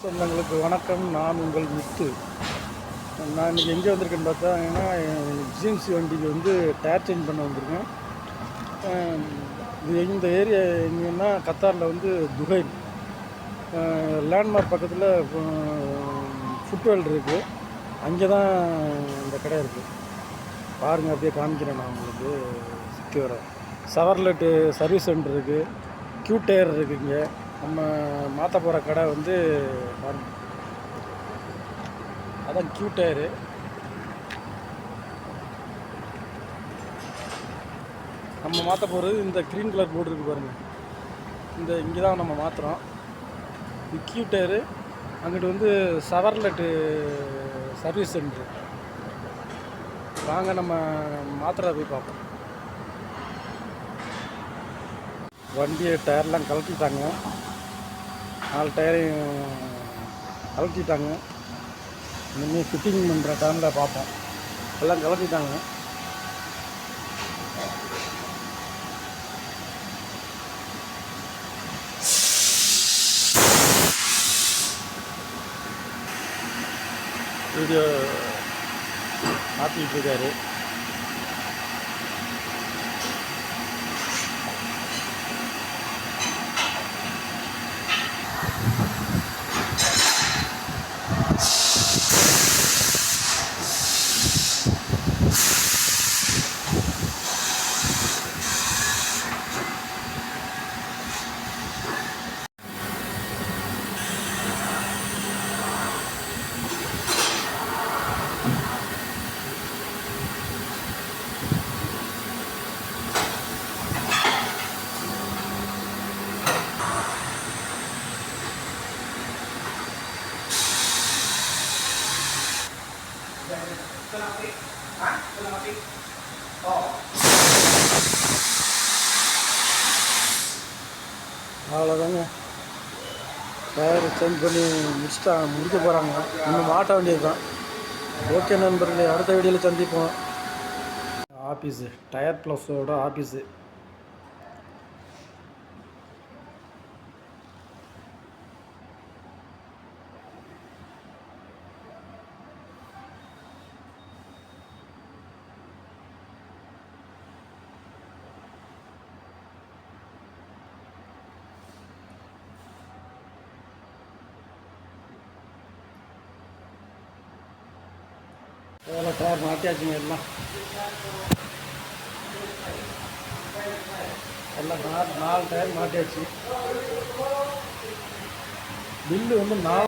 சொந்தங்களுக்கு வணக்கம். நான் உங்கள் முத்து. நான் இன்றைக்கி எங்கே வந்திருக்கேன்னு பார்த்தாங்கன்னா, ஜிஎம்சி வண்டிக்கு வந்து டயர் சேஞ்ச் பண்ண வந்திருக்கேன். இது இந்த ஏரியா எங்கன்னா கத்தாரில் வந்து துஹைல் லேண்ட்மார்க் பக்கத்தில் ஃபுட்வேல் இருக்குது. அங்கே தான் இந்த கடை இருக்குது. பாருங்கள், அப்படியே காமிக்கிறேன். நான் உங்களுக்கு சுற்றி வரேன். சவர்லெட்டு சர்வீஸ் சென்டர் இருக்குது. கியூ டயர் இருக்குது. இங்கே நம்ம மாற்ற போகிற கடை வந்து பாருங்கள், அதான் கியூ டயரு. நம்ம மாற்ற போகிறது இந்த க்ரீன் கலர் போர்டு இருக்குது பாருங்கள். இங்கே தான் நம்ம மாற்றுறோம். இது கியூ டயரு. அங்கிட்டு வந்து சவர்லெட்டு சர்வீஸ் சென்ட்ரு. வாங்க நம்ம மாத்திரை போய் பார்ப்போம். வண்டியை டயர்லாம் கழட்டிட்டாங்க. 4 டயரையும் கழட்டிட்டாங்க. இனிமேல் ஃபிட்டிங் பண்ணுற டைமில் பார்ப்போம். எல்லாம் கழட்டிட்டாங்க. வீடியோ மாற்றிட்டு இருக்காரு. அவ்வளோதாங்க. டயர் சேஞ்ச் பண்ணி முடிக்க போகிறாங்க. இன்னும் மாட்ட வேண்டியது தான். ஓகே நண்பர்களே, அடுத்த வீடியோவில் சந்திப்போம். ஆஃபீஸு டயர் ப்ளஸோட ஆஃபீஸு. எவ்வளோ டயர் மாட்டியாச்சுங்க. எல்லாம் 4 டயர் மாட்டியாச்சு. பில்லு வந்து 4